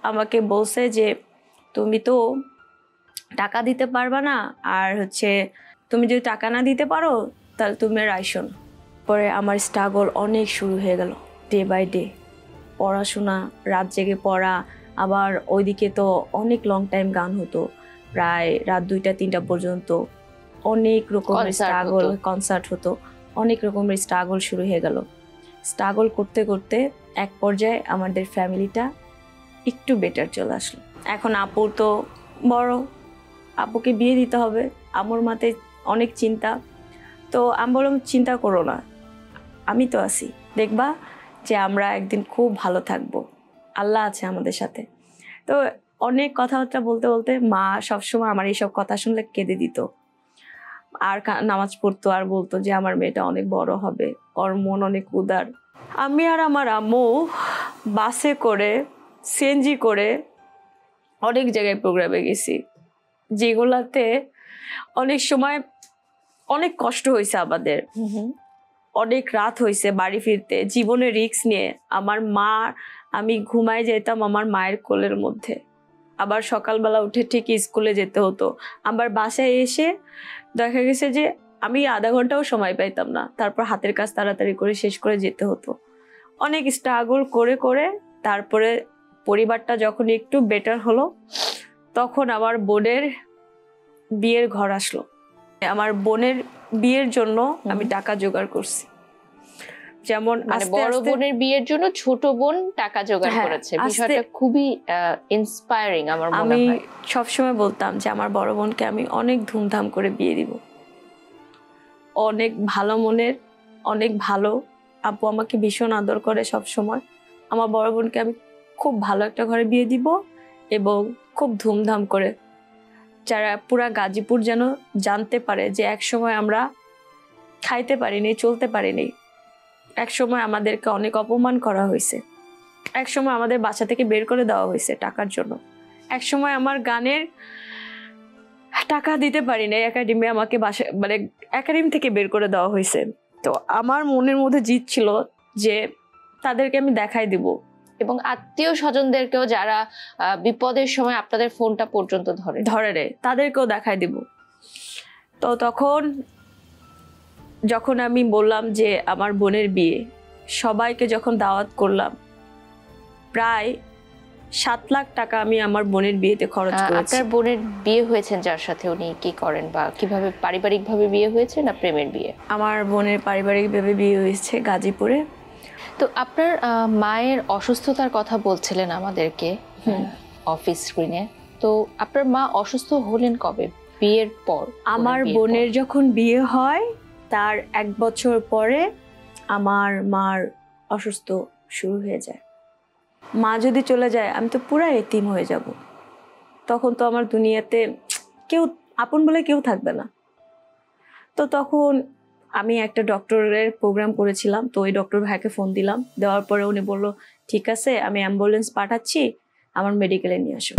আমাকে বলছে যে তুমি তো টাকা দিতে পারবা না, আর তুমি যদি টাকা না দিতে পারো তাহলে তুমি আর আইসো না। পরে আমার স্ট্রাগল অনেক শুরু হয়ে গেল, ডে বাই ডে পড়াশোনা, রাত জেগে পড়া, আবার ওইদিকে তো অনেক লং টাইম গান হতো, প্রায় রাত 2টা 3টা পর্যন্ত অনেক রকমের স্ট্রাগল, কনসার্ট হতো, অনেক রকমের স্ট্রাগল শুরু হয়ে গেল। স্ট্রাগল করতে করতে এক পর্যায়ে আমাদের ফ্যামিলিটা একটু বেটার চলে আসলো। এখন আপুর তো বড়, আপুকে বিয়ে দিতে হবে, আমার মাথায় অনেক চিন্তা। তো আমি বললাম চিন্তা করো না, আমি তো আছি, দেখবা যে আমরা একদিন খুব ভালো থাকবো, আল্লাহ আছে আমাদের সাথে। তো অনেক কথাবার্তা বলতে বলতে মা সবসময় আমার এইসব কথা শুনলে কেঁদে দিত, আর নামাজ পড়তো, আর বলতো যে আমার মেয়েটা অনেক বড় হবে, ওর মন অনেক উদার। আমি আর আমার আম্মু বাসে করে, সিএনজি করে অনেক জায়গায় প্রোগ্রামে গেছি, যেগুলাতে অনেক সময় অনেক কষ্ট হয়েছে আমাদের, অনেক রাত হয়েছে বাড়ি ফিরতে, জীবনের রিস্ক নিয়ে। আমার মা, আমি ঘুমায় যেতাম আমার মায়ের কোলের মধ্যে, আবার সকালবেলা উঠে ঠিক স্কুলে যেতে হতো, আবার বাসায় এসে দেখা গেছে যে আমি আধা ঘন্টাও সময় পাইতাম না, তারপর হাতের কাজ তাড়াতাড়ি করে শেষ করে যেতে হতো। অনেক স্ট্রাগল করে করে তারপরে পরিবারটা যখন একটু বেটার হলো, তখন আমার বোনের বিয়ের ঘর আসলো। আমার বোনের বিয়ের জন্য আমি টাকা জোগাড় করছি, যেমন বড় বোনের বিয়ের জন্য ছোট বোন টাকা জোগাড় করেছে। বিষয়টা খুবই ইন্সপায়ারিং আমার মনে হয়। আমি সবসময় বলতাম যে আমার বড় বোনকে আমি অনেক ধুমধাম করে বিয়ে দিব, অনেক ভালো মনের, অনেক ভালো। আপু আমাকে ভীষণ আদর করে সব সময়। আমার বড় বোনকে আমি খুব ভালো একটা ঘরে বিয়ে দিব এবং খুব ধুমধাম করে, যারা পুরা গাজীপুর যেন জানতে পারে যে একসময় আমরা খাইতে পারিনি, চলতে পারিনি, একসময় আমাদেরকে অনেক অপমান করা হয়েছে, একসময় আমাদের বাসা থেকে বের করে দেওয়া হয়েছে টাকার জন্য, একসময় আমার গানের টাকা দিতে পারিনি, একাডেমি আমাকে একাডেমি থেকে বের করে দেওয়া হয়েছে। তো আমার মনের মধ্যে জিত ছিল যে তাদেরকে আমি দেখাই দিব, এবং আত্মীয় স্বজনদেরকেও যারা বিপদের সময় আপনাদের ফোনটা পর্যন্ত ধরে নেয় তাদেরকেও দেখাই দিব। তো যখন আমি বললাম যে আমার বোনের বিয়ে, সবাইকে যখন দাওয়াত করলাম, প্রায় 7 লাখ টাকা আমি আমার বোনের বিয়েতে খরচ করেছি। আপনার বোনের বিয়ে হয়েছেন যার সাথে, উনি কি করেন বা কিভাবে, পারিবারিক ভাবে বিয়ে হয়েছে না প্রেমের বিয়ে? আমার বোনের পারিবারিক ভাবে বিয়ে হয়েছে গাজীপুরে। তো আপনার মায়ের অসুস্থতার কথা বলছিলেন আমাদেরকে অফিস স্ক্রিনে, তো আপনার মা অসুস্থ হলেন কবে? বিয়ের পর? আমার বোনের যখন বিয়ে হয় তার 1 বছর পরে আমার মার অসুস্থ শুরু হয়ে যায়। মা যদি চলে যায় আমি তো পুরা এতিম হয়ে যাব, তখন তো আমার দুনিয়াতে কেউ আপন বলে কেউ থাকবে না। তো তখন আমি একটা ডক্টরের প্রোগ্রাম করেছিলাম, তো ওই ডক্টর ভাইকে ফোন দিলাম, দেওয়ার পরে উনি বলল ঠিক আছে আমি অ্যাম্বুলেন্স পাঠাচ্ছি, আমার মেডিকেলে নিয়ে আসো।